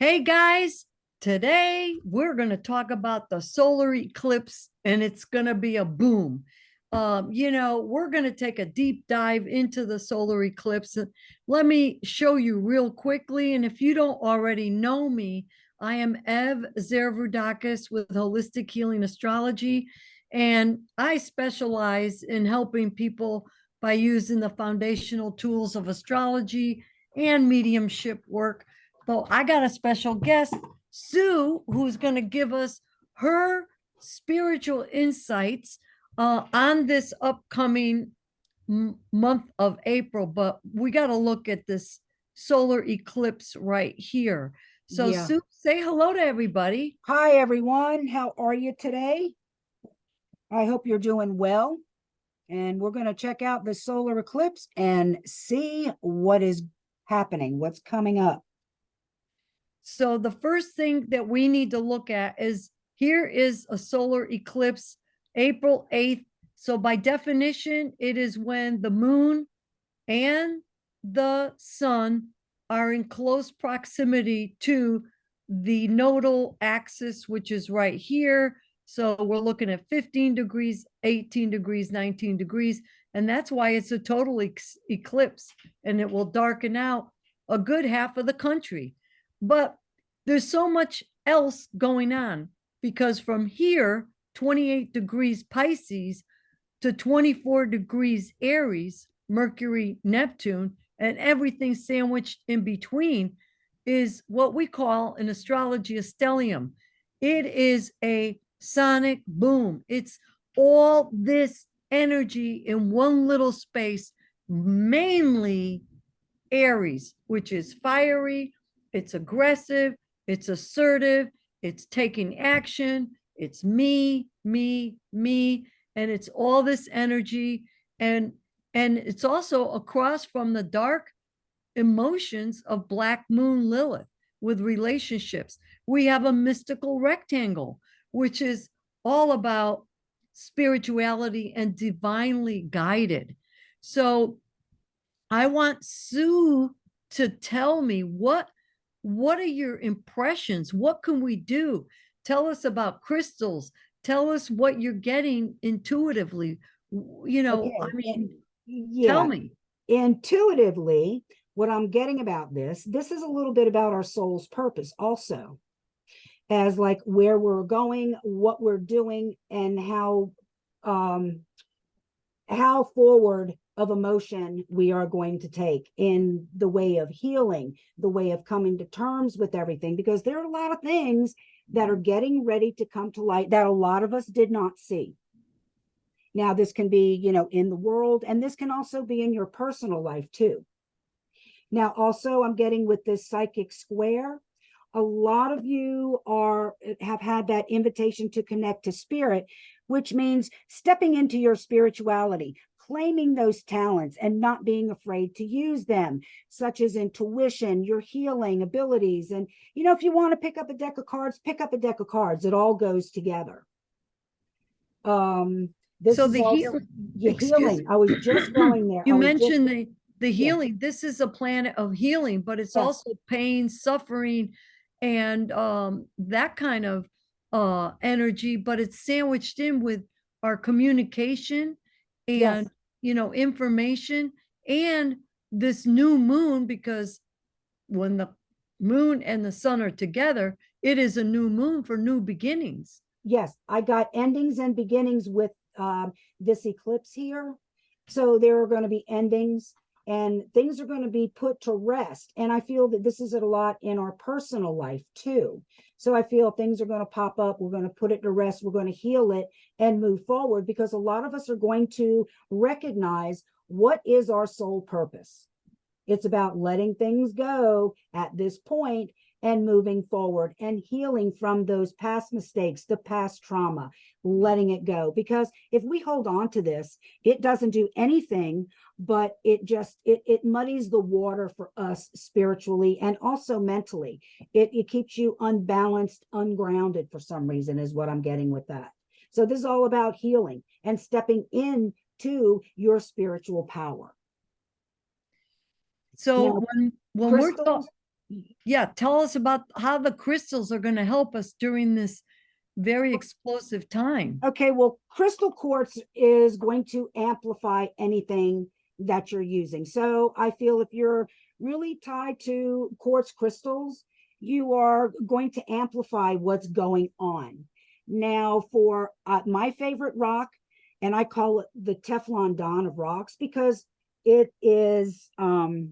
Hey guys, today we're going to talk about the solar eclipse and it's going to be a boom. We're going to take a deep dive into the solar eclipse. Let me show you real quickly. And if you don't already know me, I am Ev Zervoudakis with Holistic Healing Astrology. And I specialize in helping people by using the foundational tools of astrology and mediumship work. So I got a special guest, Sue, who's going to give us her spiritual insights on this upcoming month of April. But we got to look at this solar eclipse right here. So, Yeah. Sue, say hello to everybody. Hi, everyone. How are you today? I hope you're doing well. And we're going to check out the solar eclipse and see what is happening, what's coming up. So, the first thing that we need to look at is here is a solar eclipse, April 8th. So, by definition, it is when the moon and the sun are in close proximity to the nodal axis, which is right here. So we're looking at 15 degrees, 18 degrees, 19 degrees. And that's why it's a total eclipse and it will darken out a good half of the country. But there's so much else going on because from here, 28 degrees Pisces to 24 degrees Aries, Mercury, Neptune, and everything sandwiched in between is what we call in astrology a stellium. It is a sonic boom. It's all this energy in one little space, mainly Aries, which is fiery, it's aggressive, it's assertive, it's taking action, it's me, and it's all this energy and it's also across from the dark emotions of Black Moon Lilith with relationships. We have a mystical rectangle, which is all about spirituality and divinely guided. So I want Sue to tell me what are your impressions? What can we do? Tell us about crystals. Tell us what you're getting intuitively. Okay. I mean, tell Yeah. me. Intuitively, what I'm getting about this is a little bit about our soul's purpose also, as like where we're going, what we're doing, and how forward of emotion we are going to take in the way of healing, the way of coming to terms with everything, because there are a lot of things that are getting ready to come to light that a lot of us did not see. Now, this can be, in the world, and this can also be in your personal life too. Now, also, I'm getting with this psychic square, a lot of you have had that invitation to connect to spirit, which means stepping into your spirituality, claiming those talents and not being afraid to use them, such as intuition, your healing abilities. And, if you want to pick up a deck of cards, pick up a deck of cards. It all goes together. This So is the also excuse healing. I was just going there. you just mentioned the Yeah. healing. This is a planet of healing, but it's Yes. also pain, suffering, and that kind of energy, but it's sandwiched in with our communication Yes. and information and this new moon, because when the moon and the sun are together, it is a new moon for new beginnings. Yes, I got endings and beginnings with this eclipse here. So there are going to be endings and things are going to be put to rest. And I feel that this is a lot in our personal life too. So I feel things are going to pop up. We're going to put it to rest. We're going to heal it and move forward, because a lot of us are going to recognize what is our soul purpose. It's about letting things go at this point and moving forward and healing from those past mistakes, the past trauma, letting it go. Because if we hold on to this, it doesn't do anything, but it muddies the water for us spiritually and also mentally. It keeps you unbalanced, ungrounded for some reason, is what I'm getting with that. So this is all about healing and stepping into your spiritual power. So Now, when we're crystals, Yeah, tell us about how the crystals are going to help us during this very explosive time. Okay, well, crystal quartz is going to amplify anything that you're using. So I feel if you're really tied to quartz crystals, you are going to amplify what's going on. Now, for my favorite rock, and I call it the Teflon Don of rocks because it is, oh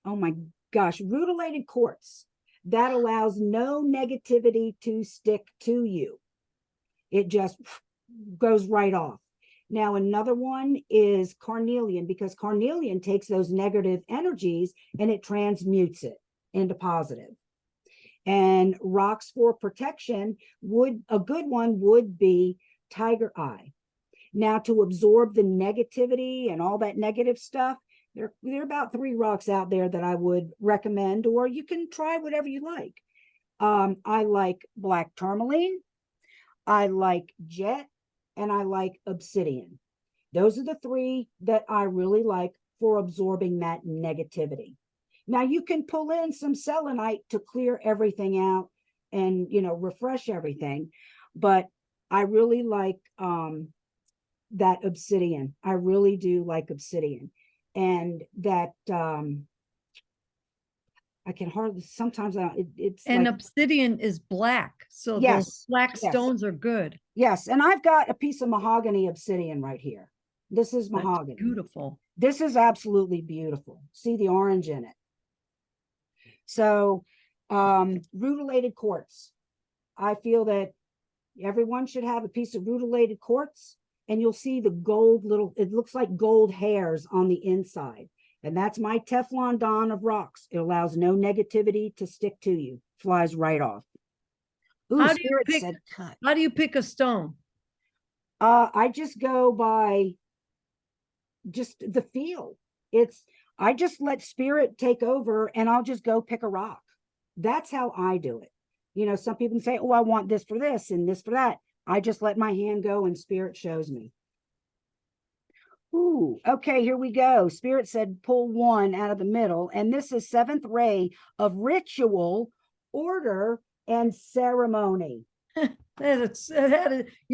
my gosh, rutilated quartz that allows no negativity to stick to you. It just goes right off. Now, another one is carnelian, because carnelian takes those negative energies and it transmutes it into positive. And rocks for protection a good one would be tiger eye. Now, to absorb the negativity and all that negative stuff, there are about 3 rocks out there that I would recommend, or you can try whatever you like. I like black tourmaline, I like jet, and I like obsidian. Those are the 3 that I really like for absorbing that negativity. Now you can pull in some selenite to clear everything out and, refresh everything. But I really like that obsidian. I really do like obsidian. And that I can hardly, sometimes it's And like, obsidian is black, so those yes, black yes. stones are good. Yes, and I've got a piece of mahogany obsidian right here. This is That's mahogany. beautiful. This is absolutely beautiful. See the orange in it. So, rutilated quartz. I feel that everyone should have a piece of rutilated quartz, and you'll see the gold it looks like gold hairs on the inside. And that's my Teflon Don of rocks. It allows no negativity to stick to you. Flies right off. Ooh, How do you Spirit pick said cut. how do you pick a stone? I just go by just the feel. I just let Spirit take over, and I'll just go pick a rock. That's how I do it. Some people say, oh, I want this for this and this for that. I just let my hand go and Spirit shows me. Ooh, okay, here we go. Spirit said pull 1 out of the middle, and this is 7th ray of ritual, order, and ceremony. They're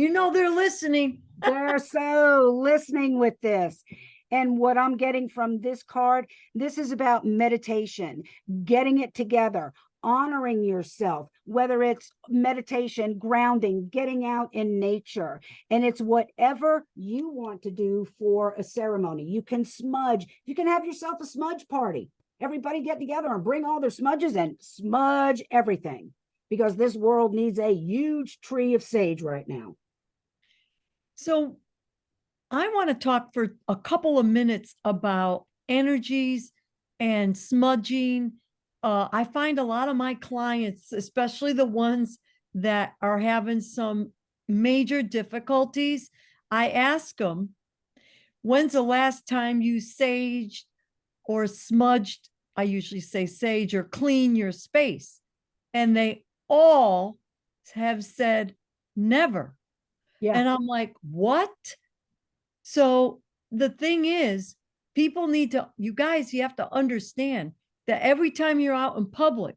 listening. They're so listening with this. And what I'm getting from this card, this is about meditation, getting it together, honoring yourself, whether it's meditation, grounding, getting out in nature. And it's whatever you want to do for a ceremony. You can smudge. You can have yourself a smudge party. Everybody get together and bring all their smudges and smudge everything, because this world needs a huge tree of sage right now. So I want to talk for a couple of minutes about energies and smudging. I find a lot of my clients, especially the ones that are having some major difficulties, I ask them, when's the last time you saged or smudged? I usually say sage or clean your space. And they all have said never. Yeah. And I'm like, what? So the thing is, you guys, you have to understand that every time you're out in public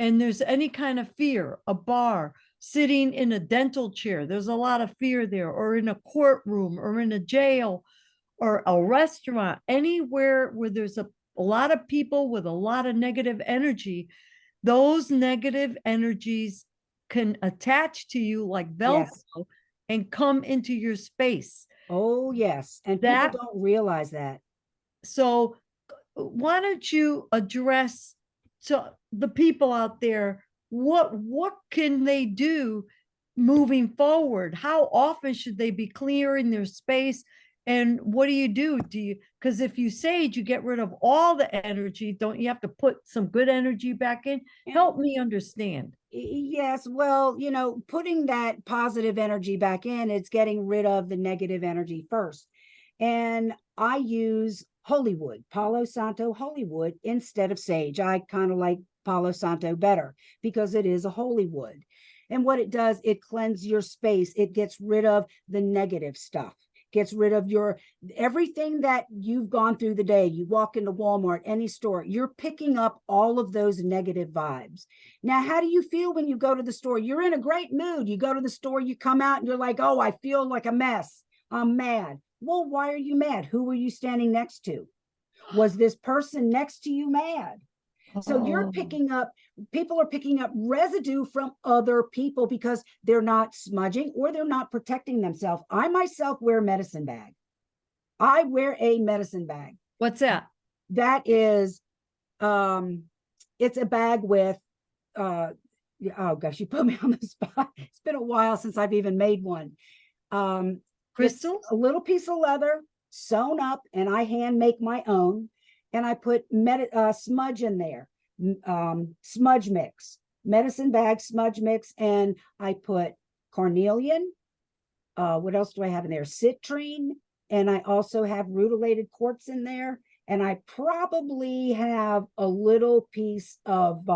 and there's any kind of fear, a bar, sitting in a dental chair, there's a lot of fear there, or in a courtroom, or in a jail, or a restaurant, anywhere where there's a lot of people with a lot of negative energy, those negative energies can attach to you like Velcro. Yes. And come into your space. Oh, yes. And people don't realize that. So why don't you address to the people out there, what can they do moving forward? How often should they be clearing their space? And what do? Because if you sage, you get rid of all the energy. Don't you have to put some good energy back in? Help me understand. Yes, well, putting that positive energy back in, it's getting rid of the negative energy first. And I use holy wood, Palo Santo holy wood, instead of sage. I kind of like Palo Santo better because it is a holy wood. And what it does, it cleanses your space. It gets rid of the negative stuff. gets rid of your everything that you've gone through the day. You walk into Walmart, any store, you're picking up all of those negative vibes. Now, how do you feel when you go to the store? You're in a great mood. You go to the store, you come out and you're like, oh, I feel like a mess. I'm mad. Well, why are you mad? Who were you standing next to? Was this person next to you mad? So you're Oh, picking up, people are picking up residue from other people because they're not smudging or they're not protecting themselves. I myself wear a medicine bag. I wear a medicine bag. what's that? That is, it's a bag with, oh gosh, you put me on the spot. It's been a while since I've even made one. It's Crystals? a little piece of leather sewn up, and I hand make my own. And I put smudge in there, smudge mix, medicine bag, smudge mix, and I put carnelian. What else do I have in there? Citrine, and I also have rutilated quartz in there, and I probably have a little piece of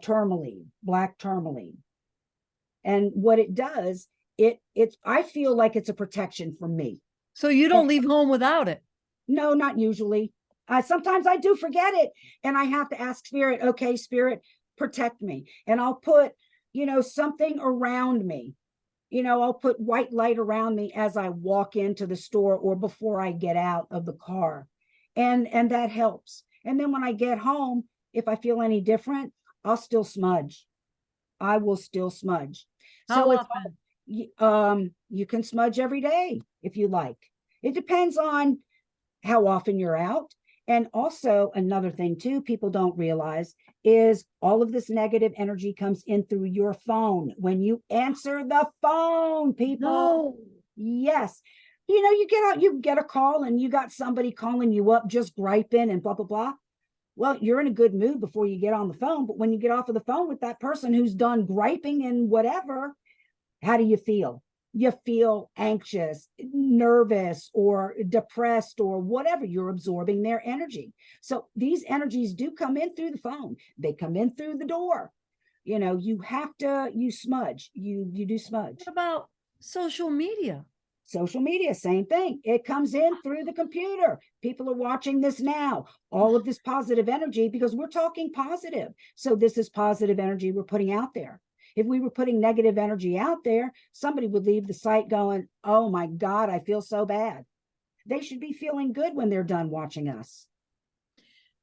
tourmaline, black tourmaline. And what it does, it's I feel like it's a protection for me. So you don't leave home without it. No, not usually. Sometimes I do forget it, and I have to ask Spirit, okay, Spirit, protect me. And I'll put, something around me. I'll put white light around me as I walk into the store or before I get out of the car. And that helps. And then when I get home, if I feel any different, I'll still smudge. I will still smudge. How So it's often? you can smudge every day if you like. It depends on how often you're out. And also another thing too, people don't realize is all of this negative energy comes in through your phone. When you answer the phone, people. No. Yes. You get out, you get a call and you got somebody calling you up just griping and blah, blah, blah. Well, you're in a good mood before you get on the phone. But when you get off of the phone with that person who's done griping and whatever, how do you feel? You feel anxious, nervous, or depressed, or whatever. You're absorbing their energy. So these energies do come in through the phone. They come in through the door. You smudge. You do smudge. What about social media? Social media, same thing. It comes in through the computer. People are watching this now. All of this positive energy, because we're talking positive. So this is positive energy we're putting out there. If we were putting negative energy out there, somebody would leave the site going, oh my God, I feel so bad. They should be feeling good when they're done watching us.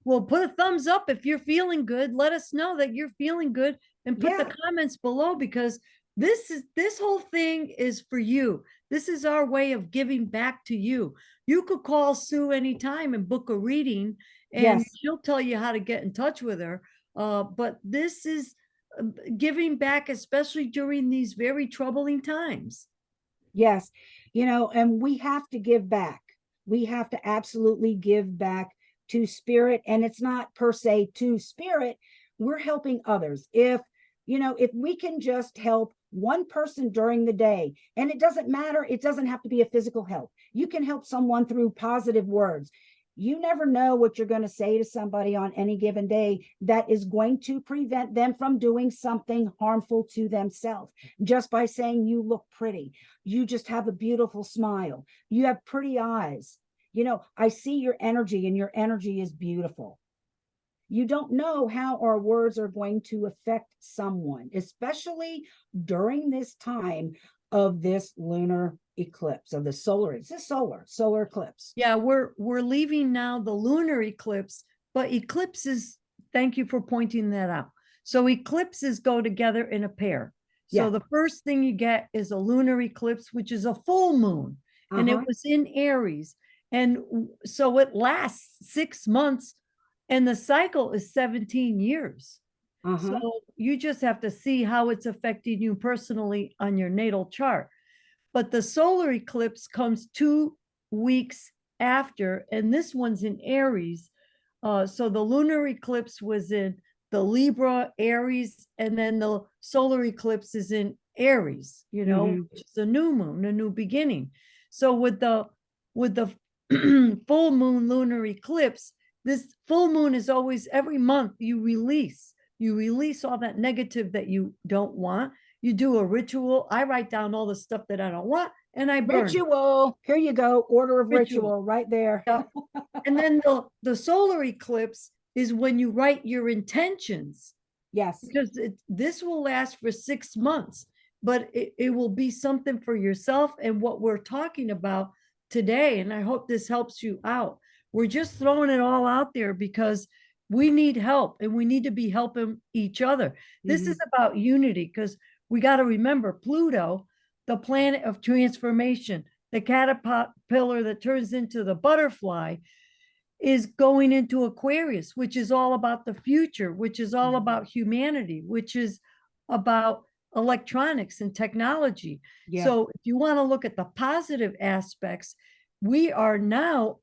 Well, put a thumbs up if you're feeling good. Let us know that you're feeling good and put the comments below, because this whole thing is for you. This is our way of giving back to you. You could call Sue anytime and book a reading, and she'll tell you how to get in touch with her. But this is giving back, especially during these very troubling times. Yes. And we have to give back. We have to absolutely give back to Spirit. And it's not per se to Spirit. We're helping others. If we can just help one person during the day, and it doesn't matter, it doesn't have to be a physical help. You can help someone through positive words. You never know what you're going to say to somebody on any given day that is going to prevent them from doing something harmful to themselves. Just by saying, you look pretty, you just have a beautiful smile, you have pretty eyes. I see your energy, and your energy is beautiful. You don't know how our words are going to affect someone, especially during this time of this lunar eclipse, of the solar, it's a solar eclipse. Yeah, we're leaving now the lunar eclipse, but eclipses, thank you for pointing that out. So eclipses go together in a pair. So the first thing you get is a lunar eclipse, which is a full moon, and it was in Aries. And so it lasts 6 months, and the cycle is 17 years. So you just have to see how it's affecting you personally on your natal chart. But the solar eclipse comes 2 weeks after, and this one's in Aries. So the lunar eclipse was in the Libra, Aries, and then the solar eclipse is in Aries, which is a new moon, a new beginning. So with the full moon lunar eclipse, this full moon is always, every month you release all that negative that you don't want. You do a ritual. I write down all the stuff that I don't want, and I burn it. Ritual. Here you go. Order of Ritual. ritual right there. Yeah. And then the solar eclipse is when you write your intentions, Yes. because this will last for 6 months, but it will be something for yourself and what we're talking about today. And I hope this helps you out. We're just throwing it all out there because we need help and we need to be helping each other. This is about unity because we got to remember Pluto, the planet of transformation, the caterpillar that turns into the butterfly, is going into Aquarius, which is all about the future, which is all about humanity, which is about electronics and technology. Yeah. So if you want to look at the positive aspects, we are now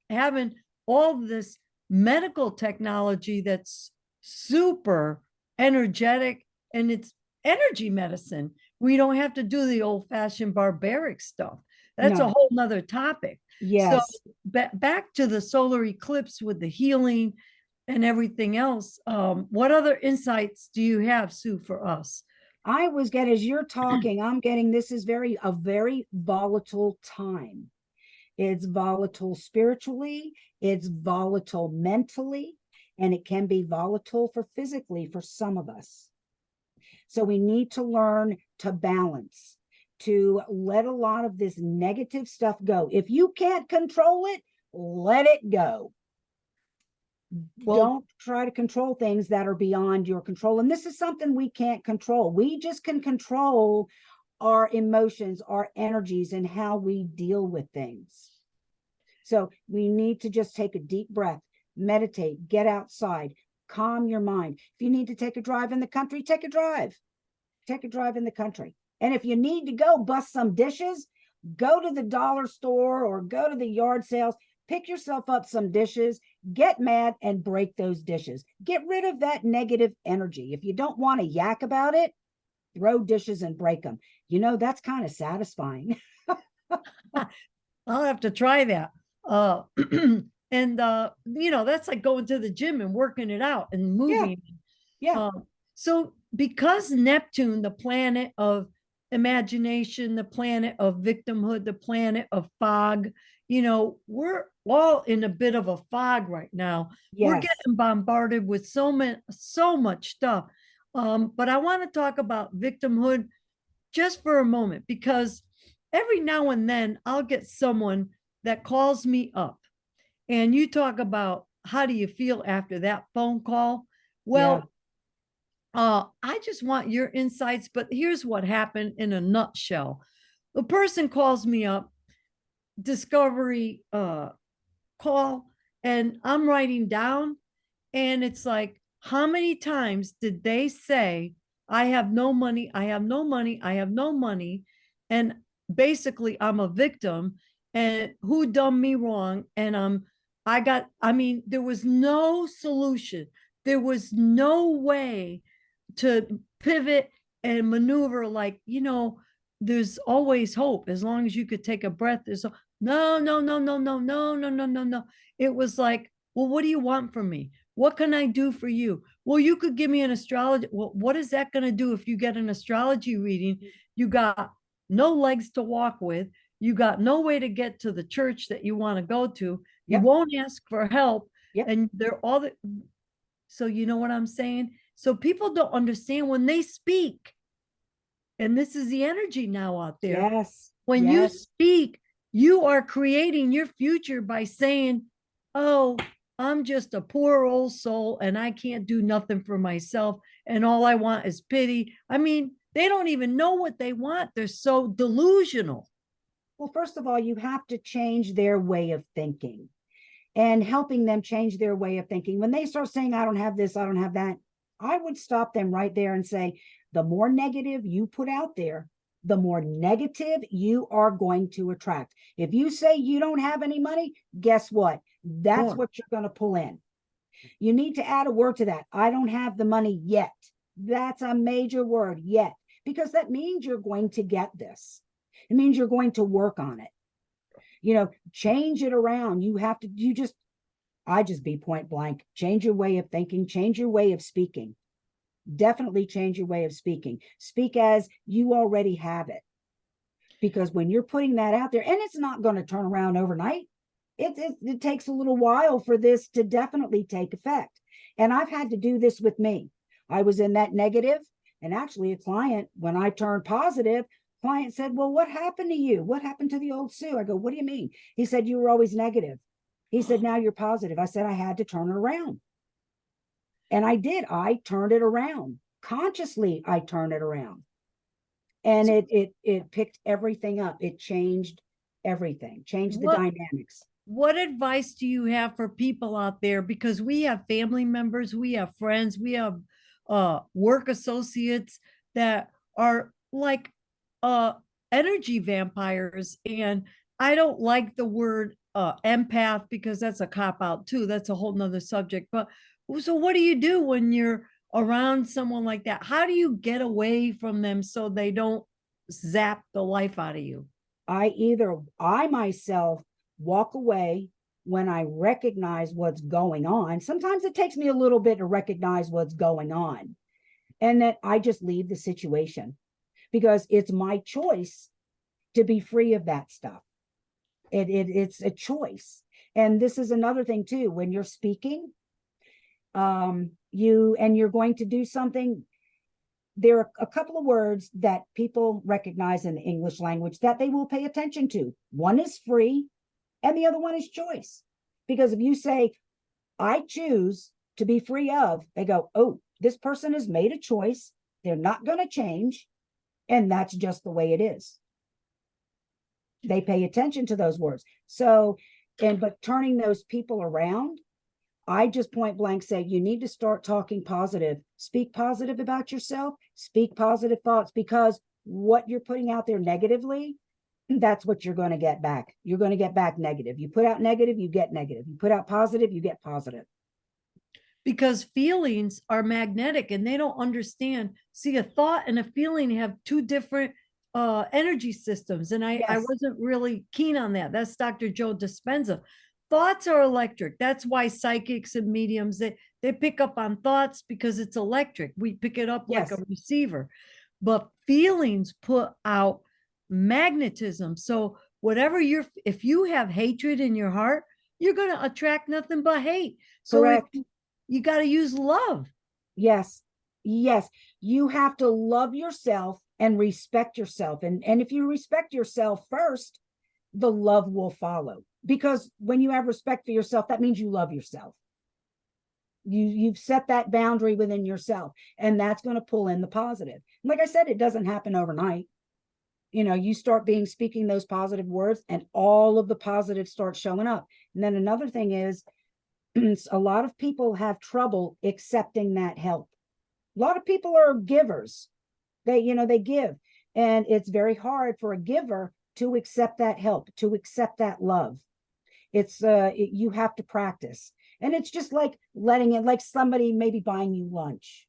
having all this medical technology that's super energetic, and it's energy medicine. We don't have to do the old-fashioned barbaric stuff. That's a No. whole nother topic. So Yes. back to the solar eclipse with the healing and everything else. What other insights do you have, Sue, for us? I was getting, as you're talking, I'm getting this is a very volatile time. It's volatile spiritually, it's volatile mentally, and it can be volatile for physically for some of us. So we need to learn to balance, to let a lot of this negative stuff go. If you can't control it, let it go. Well, don't try to control things that are beyond your control. And this is something we can't control. We just can control our emotions, our energies, and how we deal with things. So we need to just take a deep breath, meditate, get outside, calm your mind. If you need to take a drive in the country, take a drive. Take a drive in the country. And if you need to go bust some dishes, go to the dollar store or go to the yard sales, pick yourself up some dishes, get mad and break those dishes. Get rid of that negative energy. If you don't want to yak about it, throw dishes and break them. You know, that's kind of satisfying. I'll have to try that. And that's like going to the gym and working it out and moving. Yeah. So because Neptune, the planet of imagination, the planet of victimhood, the planet of fog, we're all in a bit of a fog right now. We're Yes. getting bombarded with so much stuff. But I want to talk about victimhood just for a moment, because every now and then I'll get someone that calls me up and you talk about how do you feel after that phone call. Well, I just want your insights, but here's what happened in a nutshell. The person calls me up, discovery call, and I'm writing down, and it's like, how many times did they say, I have no money, I have no money, I have no money, and basically I'm a victim, and who done me wrong, and there was no solution. There was no way to pivot and maneuver, like, there's always hope as long as you could take a breath. No, no, no, no, no, no, no, no, no, no. It was like, well, what do you want from me? What can I do for you? Well, you could give me an astrology. Well, what is that going to do if you get an astrology reading? You got no legs to walk with. You got no way to get to the church that you want to go to. You won't ask for help. And they're all the, so you know what I'm saying? So people don't understand when they speak, and this is the energy now out there. Yes. When you speak, you are creating your future by saying, oh, I'm just a poor old soul and I can't do nothing for myself. And all I want is pity. I mean, they don't even know what they want. They're so delusional. Well, first of all, you have to change their way of thinking, and helping them change their way of thinking. When they start saying, I don't have this, I don't have that, I would stop them right there and say, the more negative you put out there, the more negative you are going to attract. If you say you don't have any money, guess what? That's what you're going to pull in. You need to add a word to that. I don't have the money yet. That's a major word, yet, because that means you're going to get this. It means you're going to work on it. Change it around. I just be point blank. Change your way of thinking, change your way of speaking. Definitely change your way of speaking. Speak as you already have it. Because when you're putting that out there, and it's not going to turn around overnight, it takes a little while for this to definitely take effect. And I've had to do this with me. I was in that negative, and actually a client, when I turned positive, client said, well, what happened to you? What happened to the old Sue? I go, what do you mean? He said, you were always negative. He said, now you're positive. I said, I had to turn it around. And I did. I turned it around. Consciously, I turned it around. And it picked everything up. It changed everything, changed the dynamics. What advice do you have for people out there? Because we have family members, we have friends, we have work associates that are like energy vampires. And I don't like the word empath because that's a cop out too. That's a whole nother subject. But so what do you do when you're around someone like that? How do you get away from them so they don't zap the life out of you? I myself walk away when I recognize what's going on. Sometimes it takes me a little bit to recognize what's going on, and that I just leave the situation, because it's my choice to be free of that stuff. It's a choice. And this is another thing too, when you're speaking, you're going to do something. There are a couple of words that people recognize in the English language that they will pay attention to. One is free, and the other one is choice. Because if you say, I choose to be free of, they go, oh, this person has made a choice. They're not going to change. And that's just the way it is. They pay attention to those words. So, but turning those people around, I just point blank say, you need to start talking positive, speak positive about yourself, speak positive thoughts, because what you're putting out there negatively, that's what you're going to get back. You're going to get back negative. You put out negative, you get negative. You put out positive, you get positive. Because feelings are magnetic and they don't understand. See, a thought and a feeling have two different energy systems. And I wasn't really keen on that. That's Dr. Joe Dispenza. Thoughts are electric. That's why psychics and mediums, they pick up on thoughts because it's electric. We pick it up like a receiver. But feelings put out magnetism. So whatever if you have hatred in your heart, you're going to attract nothing but hate. So correct. You got to use love. Yes. Yes. You have to love yourself and respect yourself. And if you respect yourself first, the love will follow. Because when you have respect for yourself, that means you love yourself. You've set that boundary within yourself, and that's going to pull in the positive. Like I said, it doesn't happen overnight. You start speaking those positive words, and all of the positives start showing up. And then another thing is, a lot of people have trouble accepting that help. A lot of people are givers. They give, and it's very hard for a giver to accept that help, to accept that love. You have to practice. And it's just like letting it, like somebody maybe buying you lunch.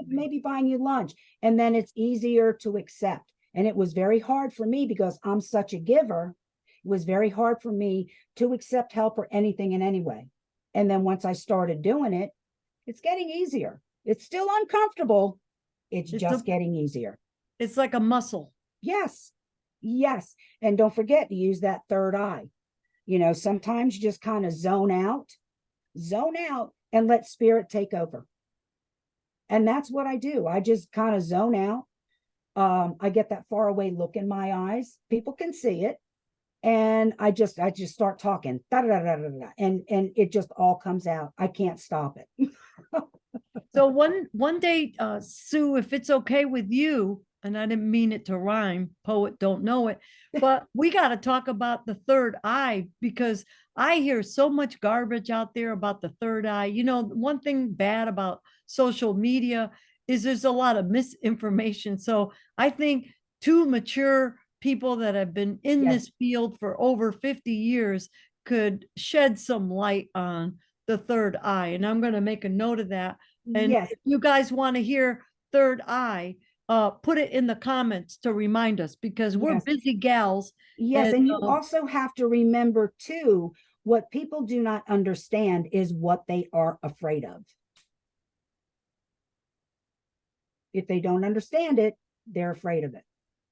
Maybe buying you lunch, and then it's easier to accept. And it was very hard for me because I'm such a giver. It was very hard for me to accept help or anything in any way. And then once I started doing it, it's getting easier. It's still uncomfortable. It's just getting easier. It's like a muscle. Yes. Yes. And don't forget to use that third eye. Sometimes you just kind of zone out and let spirit take over. And that's what I do. I just kind of zone out. I get that far away look in my eyes. People can see it. And I just start talking. And it just all comes out. I can't stop it. So one day, Sue, if it's okay with you, and I didn't mean it to rhyme, poet don't know it, but we got to talk about the third eye, because I hear so much garbage out there about the third eye. One thing bad about social media is there's a lot of misinformation. So I think two mature people that have been in this field for over 50 years could shed some light on the third eye. And I'm going to make a note of that. And if you guys want to hear third eye, put it in the comments to remind us, because we're busy gals. Yes. And you also have to remember too, what people do not understand is what they are afraid of. If they don't understand it, they're afraid of it.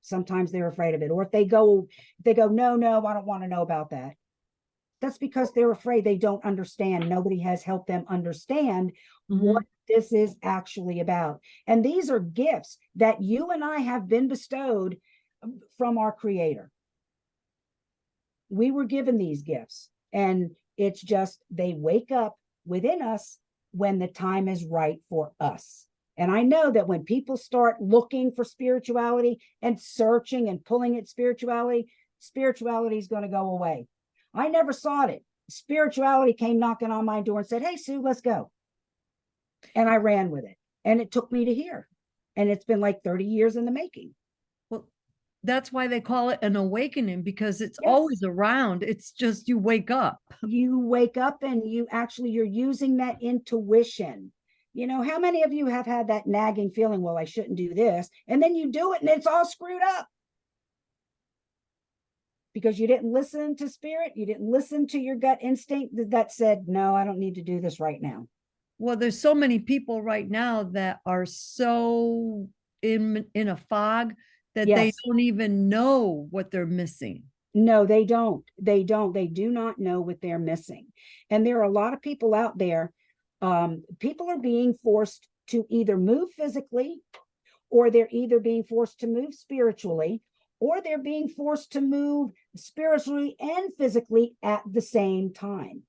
Sometimes they're afraid of it. Or if they go, no, I don't want to know about that. That's because they're afraid. They don't understand. Nobody has helped them understand what this is actually about. And these are gifts that you and I have been bestowed from our Creator. We were given these gifts, and it's just they wake up within us when the time is right for us. And I know that when people start looking for spirituality and searching and pulling at spirituality, spirituality is going to go away. I never sought it. Spirituality came knocking on my door and said, "Hey, Sue, let's go." And I ran with it. And it took me to here. And it's been like 30 years in the making. Well, that's why they call it an awakening, because it's Yes. always around. It's just you wake up. You wake up and you're using that intuition. You know, how many of you have had that nagging feeling, well, I shouldn't do this, and then you do it and it's all screwed up because you didn't listen to spirit, you didn't listen to your gut instinct that said, no, I don't need to do this right now. Well, there's so many people right now that are so in a fog that they Yes. don't even know what they're missing. No, they don't. They do not know what they're missing. And there are a lot of people out there. People are being forced to either move physically, or they're either being forced to move spiritually, or they're being forced to move spiritually and physically at the same time.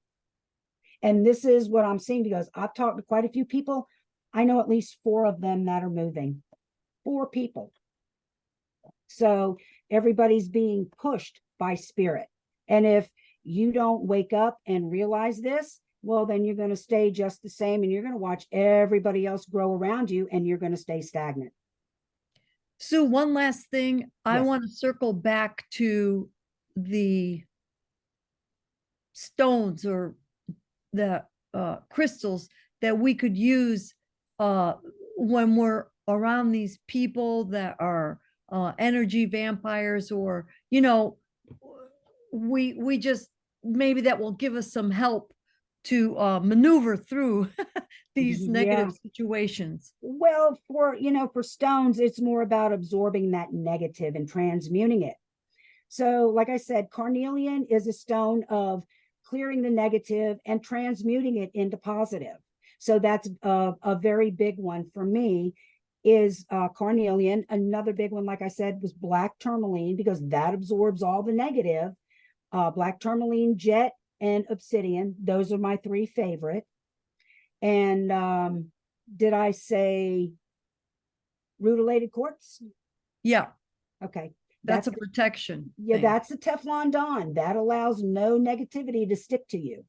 And this is what I'm seeing, because I've talked to quite a few people. I know at least 4 of them that are moving. 4 people. So everybody's being pushed by spirit. And if you don't wake up and realize this, well, then you're going to stay just the same, and you're going to watch everybody else grow around you, and you're going to stay stagnant. Sue, one last thing. I Yes. want to circle back to the stones or the crystals that we could use when we're around these people that are energy vampires, or, you know, we just, maybe that will give us some help to maneuver through these negative situations. Well, for stones, it's more about absorbing that negative and transmuting it. So, like I said, carnelian is a stone of clearing the negative and transmuting it into positive. So that's a very big one for me, is carnelian. Another big one, like I said, was black tourmaline, because that absorbs all the negative. Black tourmaline, jet, and obsidian. Those are my 3 favorite. And did I say rutilated quartz? Yeah. Okay. That's a protection. Yeah, that's the Teflon Don. That allows no negativity to stick to you.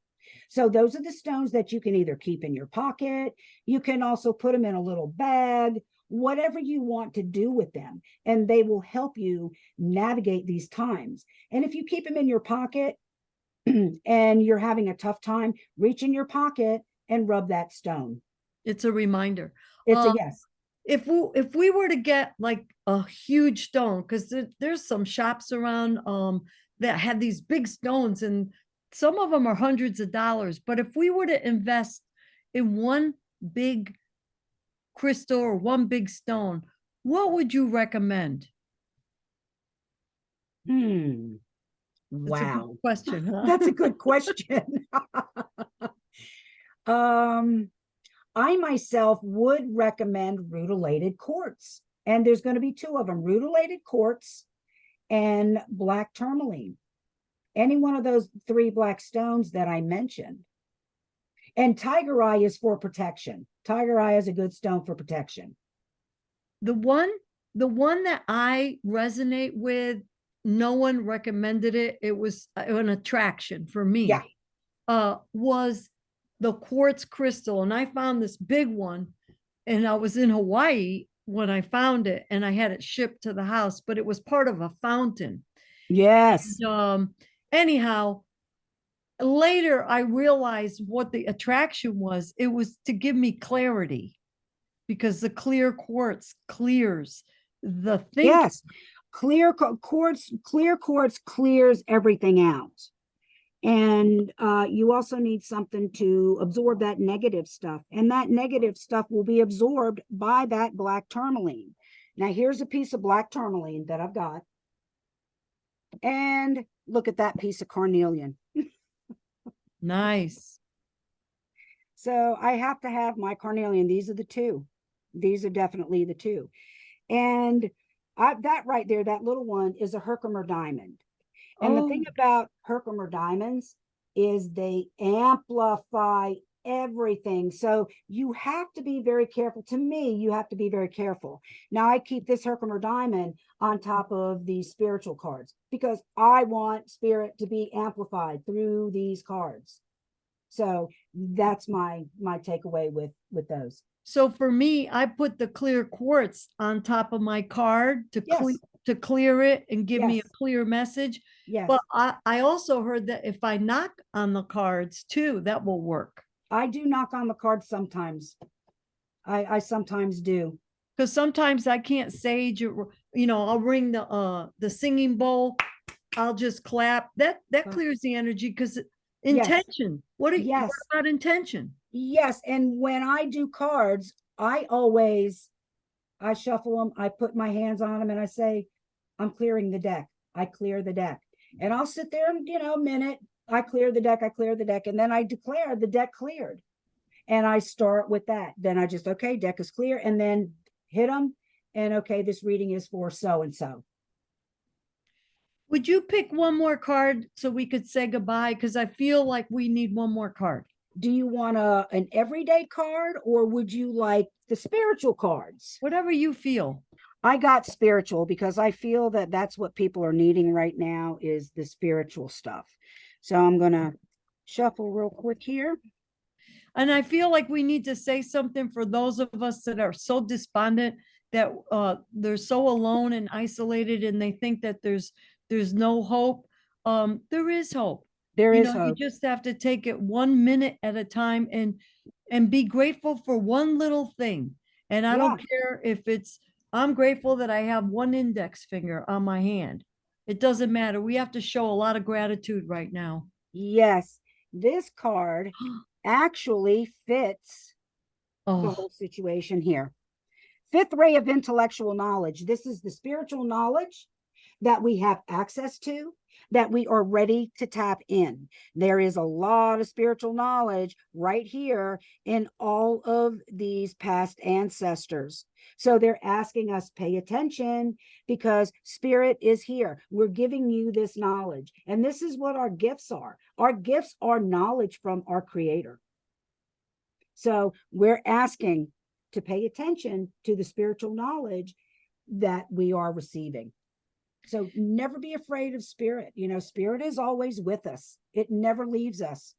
So those are the stones that you can either keep in your pocket. You can also put them in a little bag, whatever you want to do with them. And they will help you navigate these times. And if you keep them in your pocket and you're having a tough time, reach in your pocket and rub that stone. It's a reminder. It's a yes. If we were to get like a huge stone, because there's some shops around that have these big stones, and some of them are hundreds of dollars. But if we were to invest in one big crystal or one big stone, what would you recommend? Wow. That's a good question, huh? That's a good question. I myself would recommend rutilated quartz. And there's going to be 2 of them, rutilated quartz and black tourmaline. Any one of those 3 black stones that I mentioned. And tiger eye is for protection. Tiger eye is a good stone for protection. The one that I resonate with, no one recommended it. It was an attraction for me. Yeah. Was the quartz crystal. And I found this big one, and I was in Hawaii when I found it, and I had it shipped to the house, but it was part of a fountain. Yes. And, anyhow, later I realized what the attraction was. It was to give me clarity, because the clear quartz clears the thinking. Yes. Clear quartz clears everything out. And you also need something to absorb that negative stuff. And that negative stuff will be absorbed by that black tourmaline. Now here's a piece of black tourmaline that I've got. And look at that piece of carnelian. Nice. So I have to have my carnelian. These are the two. These are definitely the two. And that right there, that little one is a Herkimer diamond. And the Oh, thing about Herkimer diamonds is they amplify everything. So you have to be very careful. To me, you have to be very careful. Now, I keep this Herkimer diamond on top of these spiritual cards because I want spirit to be amplified through these cards. So that's my takeaway with those. so for me, I put the clear quartz on top of my card Yes, to clear it and give me yes, a clear message. yes. But I also heard that if I knock on the cards too, that will work. I do knock on the cards sometimes. I sometimes do. Because sometimes I can't sage it, I'll ring the singing bowl, I'll just clap. That clears the energy because Yes, intention. What yes, about intention? yes. And when I do cards, I shuffle them, I put my hands on them, and I say, I'm clearing the deck. I clear the deck. And I'll sit there and, a minute, I clear the deck, and then I declare the deck cleared. And I start with that. Then I just, okay, deck is clear, and then hit them. And okay, this reading is for so and so. Would you pick one more card so we could say goodbye? Because I feel like we need one more card. Do you want an everyday card, or would you like the spiritual cards? Whatever you feel. I got spiritual because I feel that that's what people are needing right now is the spiritual stuff. So I'm going to shuffle real quick here. And I feel like we need to say something for those of us that are so despondent that they're so alone and isolated and they think that there's no hope. There is hope. There is You hope. just have to take it 1 minute at a time and be grateful for one little thing. And I Yeah. don't care if I'm grateful that I have one index finger on my hand. It doesn't matter. We have to show a lot of gratitude right now. Yes. This card actually fits the Oh, whole situation here. Fifth ray of intellectual knowledge. This is the spiritual knowledge that we have access to, that we are ready to tap in. There is a lot of spiritual knowledge right here in all of these past ancestors. So they're asking us pay attention because spirit is here. We're giving you this knowledge. And this is what our gifts are. Our gifts are knowledge from our creator. So we're asking to pay attention to the spiritual knowledge that we are receiving. So never be afraid of spirit. Spirit is always with us. It never leaves us.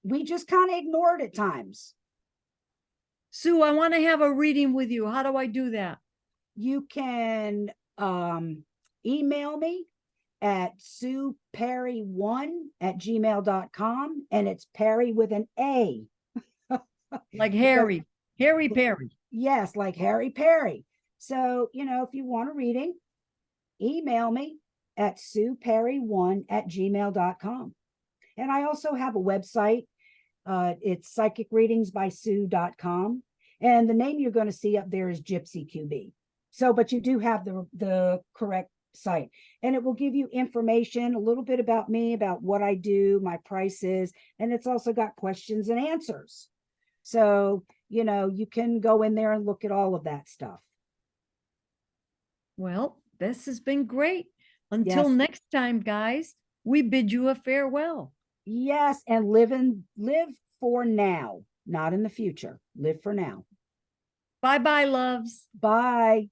We just kind of ignore it at times. Sue, I want to have a reading with you. How do I do that? You can email me at sueperry1@gmail.com, and it's Perry with an A. Like Harry Perry. Yes, like Harry Perry. So, if you want a reading, email me at sueperry1@gmail.com. And I also have a website. It's psychicreadingsbysue.com. And the name you're going to see up there is Gypsy QB. So, but you do have the correct site. And it will give you information, a little bit about me, about what I do, my prices. And it's also got questions and answers. So, you can go in there and look at all of that stuff. Well, this has been great. Until Yes. next time, guys, we bid you a farewell. Yes, and live for now, not in the future. Live for now. Bye bye, loves. Bye.